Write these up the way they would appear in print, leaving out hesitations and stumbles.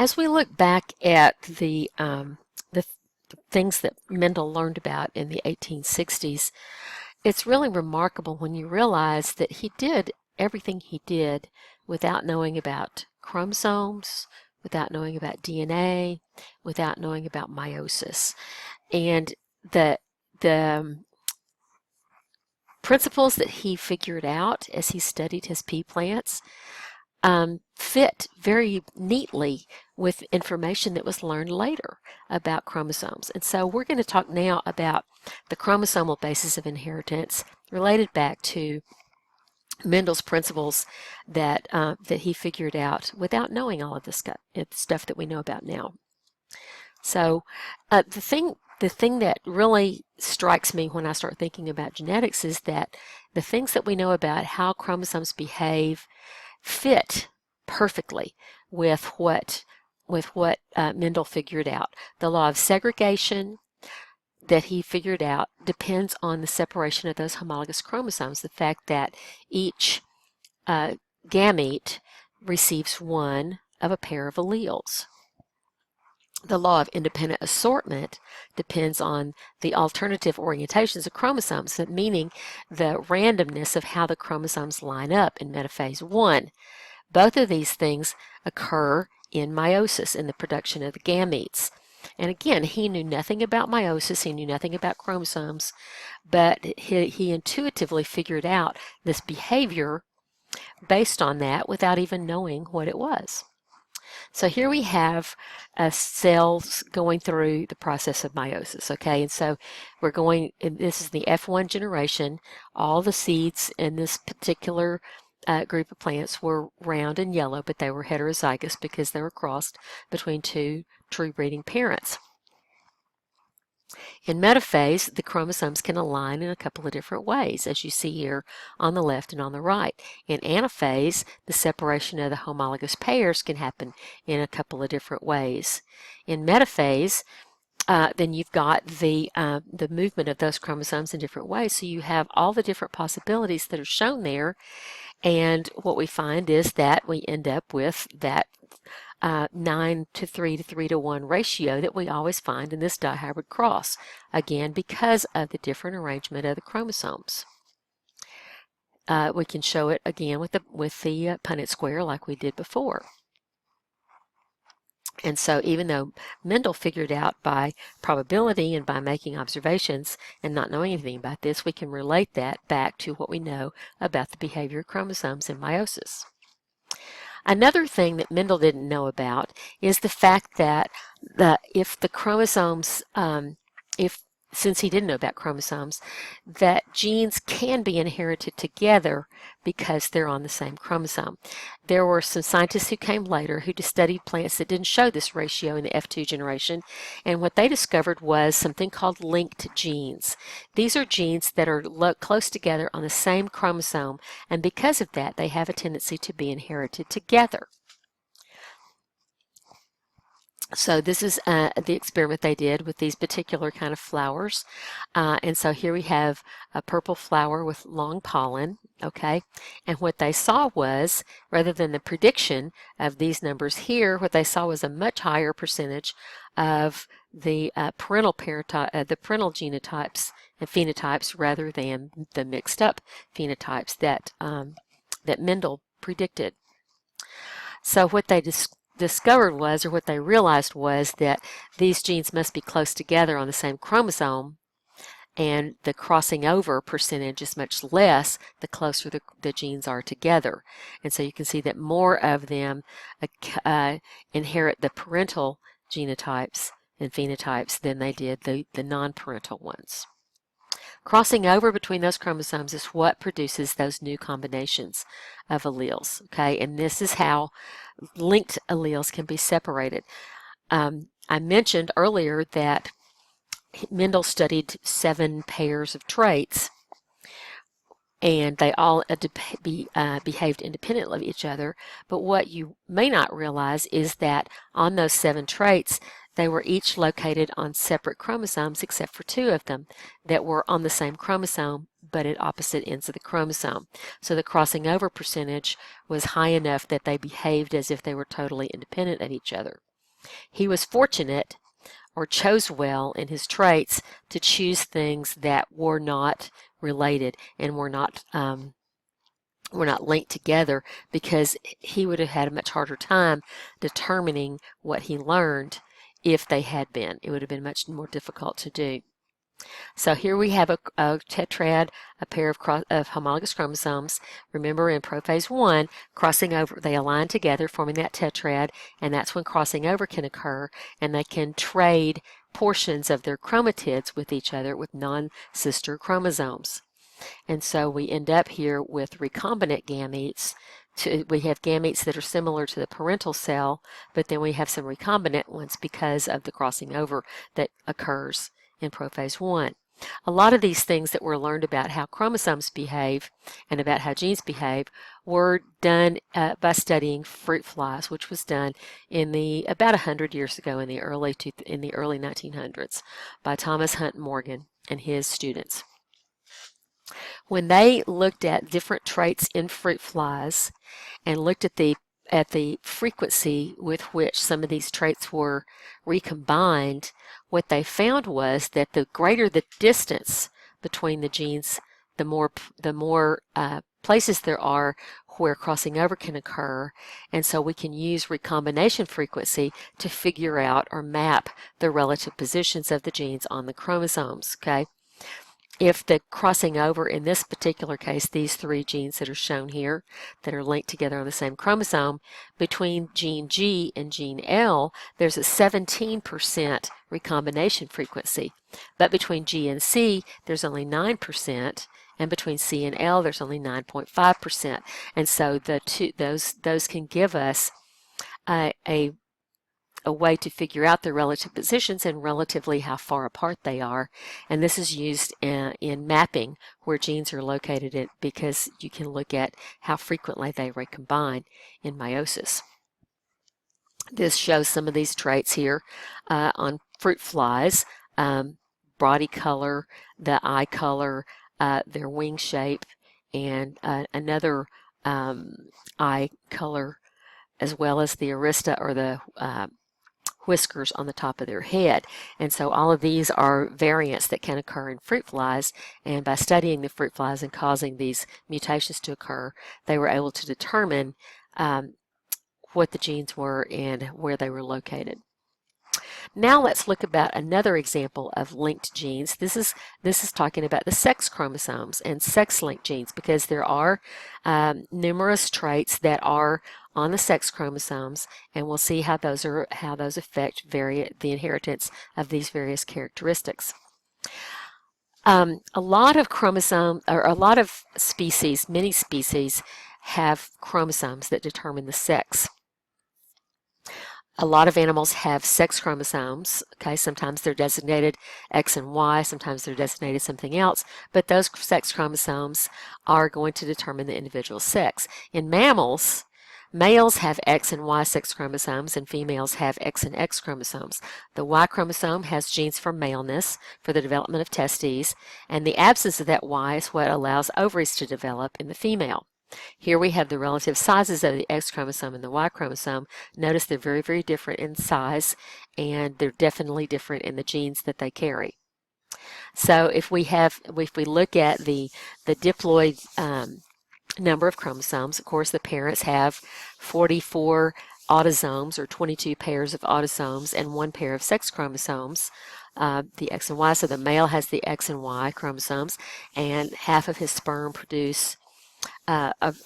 As we look back at the things that Mendel learned about in the 1860s, it's really remarkable when you realize that he did everything he did without knowing about chromosomes, without knowing about DNA, without knowing about meiosis. And the principles that he figured out as he studied his pea plants fit very neatly with information that was learned later about chromosomes. And so we're going to talk now about the chromosomal basis of inheritance related back to Mendel's principles that he figured out without knowing all of this stuff that we know about now. So the thing that really strikes me when I start thinking about genetics is that the things that we know about how chromosomes behave fit perfectly with what Mendel figured out. The law of segregation that he figured out depends on the separation of those homologous chromosomes, the fact that each gamete receives one of a pair of alleles. The law of independent assortment depends on the alternative orientations of chromosomes, meaning the randomness of how the chromosomes line up in metaphase 1. Both of these things occur in meiosis, in the production of the gametes. And again, he knew nothing about meiosis, he knew nothing about chromosomes, but he intuitively figured out this behavior based on that without even knowing what it was. So here we have cells going through the process of meiosis, okay? And so this is the F1 generation. All the seeds in this particular group of plants were round and yellow, but they were heterozygous because they were crossed between two true breeding parents. In metaphase, the chromosomes can align in a couple of different ways, as you see here on the left and on the right. In anaphase, the separation of the homologous pairs can happen in a couple of different ways. In metaphase, then you've got the movement of those chromosomes in different ways, so you have all the different possibilities that are shown there. And what we find is that we end up with that 9 to 3 to 3 to 1 ratio that we always find in this dihybrid cross, again because of the different arrangement of the chromosomes. We can show it again with the Punnett square like we did before. And so even though Mendel figured out by probability and by making observations and not knowing anything about this, we can relate that back to what we know about the behavior of chromosomes in meiosis. Another thing that Mendel didn't know about is the fact that if the chromosomes, since he didn't know about chromosomes, that genes can be inherited together because they're on the same chromosome. There were some scientists who came later who studied plants that didn't show this ratio in the F2 generation, and what they discovered was something called linked genes. These are genes that are close together on the same chromosome, and because of that, they have a tendency to be inherited together. So this is the experiment they did with these particular kind of flowers. And so here we have a purple flower with long pollen, okay? And what they saw was, rather than the prediction of these numbers here, what they saw was a much higher percentage of the parental genotypes and phenotypes rather than the mixed up phenotypes that Mendel predicted. So what they discovered was, or what they realized was, that these genes must be close together on the same chromosome, and the crossing over percentage is much less the closer the genes are together. And so you can see that more of them inherit the parental genotypes and phenotypes than they did the non-parental ones. Crossing over between those chromosomes is what produces those new combinations of alleles, okay? And this is how linked alleles can be separated. I mentioned earlier that Mendel studied 7 pairs of traits, and they all behaved independently of each other. But what you may not realize is that on those 7 traits, they were each located on separate chromosomes except for 2 of them that were on the same chromosome but at opposite ends of the chromosome. So the crossing over percentage was high enough that they behaved as if they were totally independent of each other. He was fortunate or chose well in his traits to choose things that were not related and were not linked together, because he would have had a much harder time determining what he learned if they had been. It would have been much more difficult to do. So here we have a tetrad, a pair of homologous chromosomes. Remember, in prophase 1, crossing over, they align together, forming that tetrad, and that's when crossing over can occur, and they can trade portions of their chromatids with each other with non-sister chromosomes. And so we end up here with recombinant gametes. We have gametes that are similar to the parental cell, but then we have some recombinant ones because of the crossing over that occurs in prophase 1. A lot of these things that were learned about how chromosomes behave and about how genes behave were done by studying fruit flies, which was done in about 100 years ago in the early 1900s by Thomas Hunt Morgan and his students. When they looked at different traits in fruit flies and looked at the frequency with which some of these traits were recombined, what they found was that the greater the distance between the genes, the more places there are where crossing over can occur, and so we can use recombination frequency to figure out or map the relative positions of the genes on the chromosomes. Okay. If the crossing over, in this particular case, these 3 genes that are shown here that are linked together on the same chromosome, between gene G and gene L, there's a 17% recombination frequency. But between G and C, there's only 9%, and between C and L, there's only 9.5%. And so those can give us a way to figure out their relative positions and relatively how far apart they are. And this is used in mapping where genes are located because you can look at how frequently they recombine in meiosis. This shows some of these traits here on fruit flies: body color, the eye color, their wing shape, and another eye color, as well as the arista, or the whiskers on the top of their head. And so all of these are variants that can occur in fruit flies, and by studying the fruit flies and causing these mutations to occur, they were able to determine what the genes were and where they were located. Now let's look about another example of linked genes. This is talking about the sex chromosomes and sex-linked genes, because there are numerous traits that are on the sex chromosomes, and we'll see how those affect the inheritance of these various characteristics. A lot of species, many species, have chromosomes that determine the sex. A lot of animals have sex chromosomes. Okay, sometimes they're designated X and Y, sometimes they're designated something else, but those sex chromosomes are going to determine the individual's sex. In mammals, males have X and Y sex chromosomes, and females have X and X chromosomes. The Y chromosome has genes for maleness, for the development of testes, and the absence of that Y is what allows ovaries to develop in the female. Here we have the relative sizes of the X chromosome and the Y chromosome. Notice they're very, very different in size, and they're definitely different in the genes that they carry. So if we look at the diploid number of chromosomes, of course the parents have 44 autosomes, or 22 pairs of autosomes, and 1 pair of sex chromosomes, the X and Y. So the male has the X and Y chromosomes, and half of his sperm produce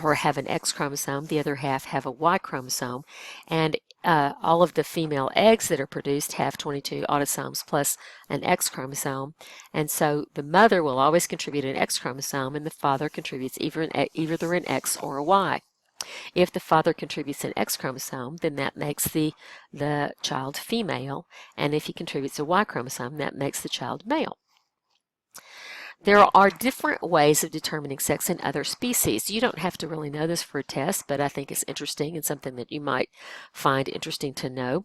or have an X chromosome, the other half have a Y chromosome, and all of the female eggs that are produced have 22 autosomes plus an X chromosome, and so the mother will always contribute an X chromosome, and the father contributes either an X or a Y. If the father contributes an X chromosome, then that makes the child female, and if he contributes a Y chromosome, that makes the child male. There are different ways of determining sex in other species. You don't have to really know this for a test, but I think it's interesting and something that you might find interesting to know.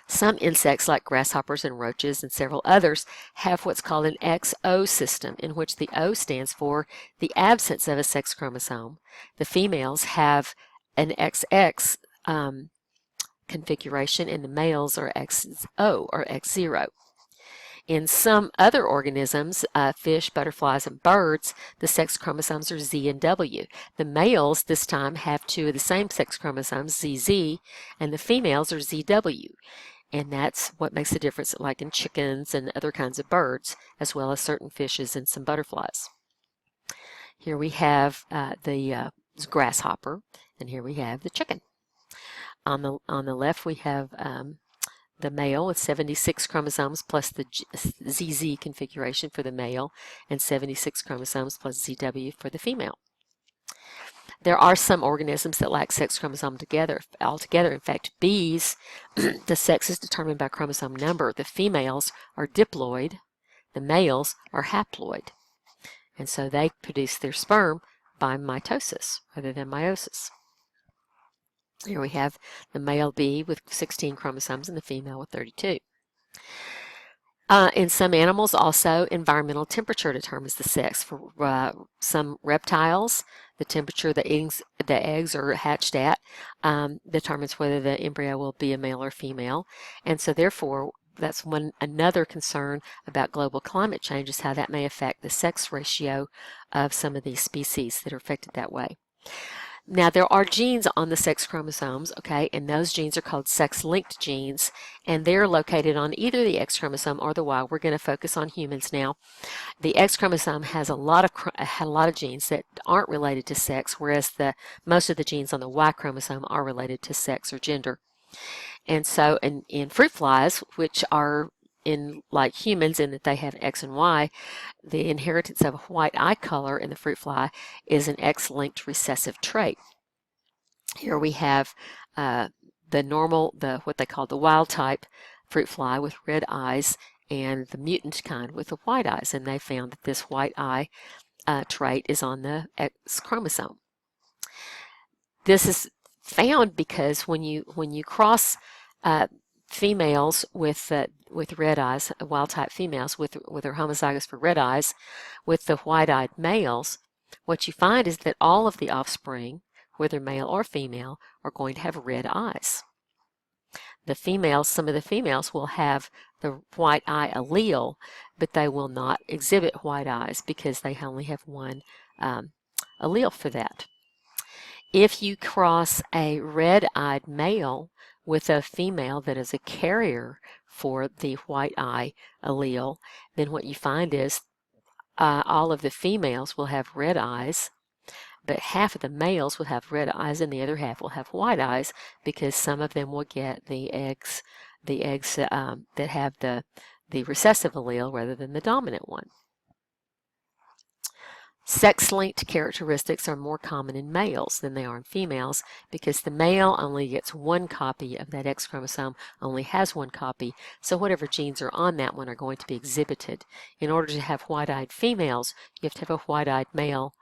Some insects, like grasshoppers and roaches and several others, have what's called an XO system, in which the O stands for the absence of a sex chromosome. The females have an XX configuration, and the males are XO or X0. In some other organisms, fish, butterflies, and birds, the sex chromosomes are Z and W. The males this time have two of the same sex chromosomes, ZZ, and the females are ZW. And that's what makes the difference, like in chickens and other kinds of birds, as well as certain fishes and some butterflies. Here we have the grasshopper, and here we have the chicken. On the left we have the male with 76 chromosomes plus the ZZ configuration for the male, and 76 chromosomes plus ZW for the female. There are some organisms that lack sex chromosome altogether. In fact, bees, the sex is determined by chromosome number. The females are diploid, the males are haploid. And so they produce their sperm by mitosis rather than meiosis. Here we have the male bee with 16 chromosomes and the female with 32. In some animals also, environmental temperature determines the sex. For some reptiles, the temperature the eggs are hatched at determines whether the embryo will be a male or female. And so therefore, that's another concern about global climate change, is how that may affect the sex ratio of some of these species that are affected that way. Now, there are genes on the sex chromosomes, okay, and those genes are called sex-linked genes, and they're located on either the X chromosome or the Y. We're going to focus on humans now. The X chromosome has a lot of genes that aren't related to sex, whereas most of the genes on the Y chromosome are related to sex or gender. And so in fruit flies, which are like humans in that they have X and Y, the inheritance of a white eye color in the fruit fly is an X-linked recessive trait. Here we have what they call the wild type fruit fly with red eyes, and the mutant kind with the white eyes, and they found that this white eye trait is on the X chromosome. This is found because when you cross females with red eyes, wild type females with their homozygous for red eyes, with the white-eyed males, what you find is that all of the offspring, whether male or female, are going to have red eyes. Some of the females will have the white eye allele, but they will not exhibit white eyes because they only have one allele for that. If you cross a red-eyed male with a female that is a carrier for the white eye allele, then what you find is all of the females will have red eyes, but half of the males will have red eyes and the other half will have white eyes, because some of them will get the eggs that have the recessive allele rather than the dominant one. Sex-linked characteristics are more common in males than they are in females, because the male only gets one copy of that X chromosome, only has one copy, so whatever genes are on that one are going to be exhibited. In order to have white-eyed females, you have to have a white-eyed male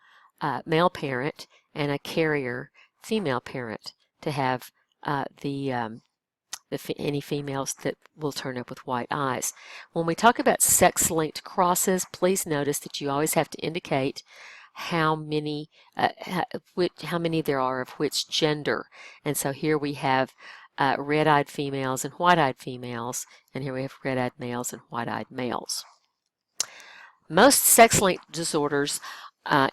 parent and a carrier female parent to have any females that will turn up with white eyes. When we talk about sex-linked crosses, please notice that you always have to indicate how many there are of which gender. And so here we have red-eyed females and white-eyed females, and here we have red-eyed males and white-eyed males. Most sex-linked disorders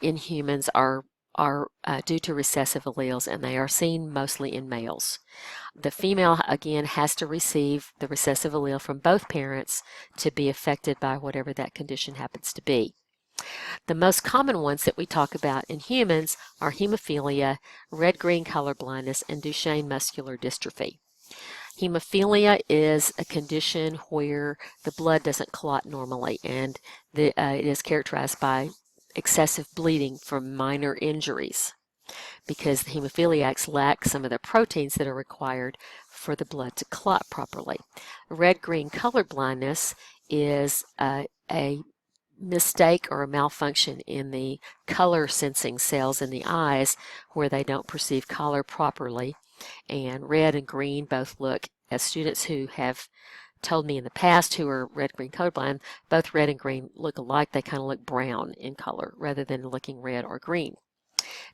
in humans are due to recessive alleles, and they are seen mostly in males. The female, again, has to receive the recessive allele from both parents to be affected by whatever that condition happens to be. The most common ones that we talk about in humans are hemophilia, red-green color blindness, and Duchenne muscular dystrophy. Hemophilia is a condition where the blood doesn't clot normally, and it is characterized by excessive bleeding from minor injuries, because the hemophiliacs lack some of the proteins that are required for the blood to clot properly. Red-green color blindness is a mistake or a malfunction in the color sensing cells in the eyes, where they don't perceive color properly, and red and green both look, as students who have told me in the past who are red-green colorblind, both red and green look alike. They kind of look brown in color rather than looking red or green.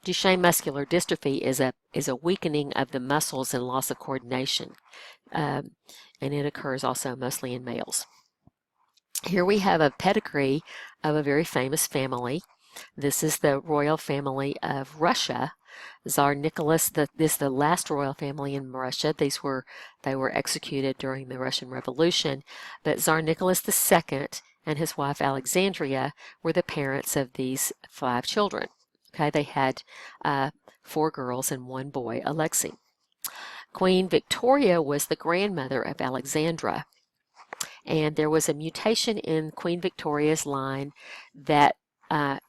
Duchenne muscular dystrophy is a weakening of the muscles and loss of coordination, and it occurs also mostly in males. Here we have a pedigree of a very famous family. This is the royal family of Russia. Tsar Nicholas, this is the last royal family in Russia. They were executed during the Russian Revolution, but Tsar Nicholas II and his wife Alexandria were the parents of these 5 children. Okay, they had 4 girls and 1 boy, Alexei. Queen Victoria was the grandmother of Alexandra, and there was a mutation in Queen Victoria's line that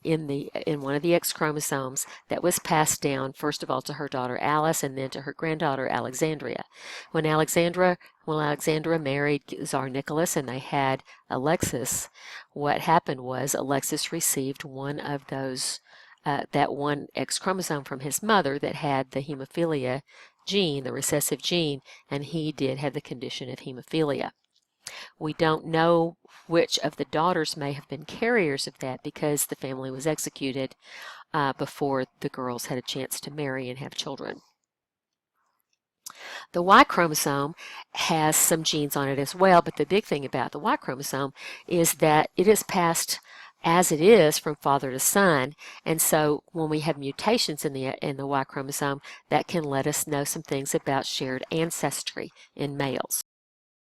in one of the X chromosomes that was passed down first of all to her daughter Alice and then to her granddaughter Alexandria. When Alexandra married Tsar Nicholas and they had Alexis, what happened was Alexis received one of those that one X chromosome from his mother that had the hemophilia gene, the recessive gene, and he did have the condition of hemophilia. We don't know which of the daughters may have been carriers of that because the family was executed before the girls had a chance to marry and have children. The Y chromosome has some genes on it as well, but the big thing about the Y chromosome is that it is passed as it is from father to son, and so when we have mutations in the Y chromosome, that can let us know some things about shared ancestry in males.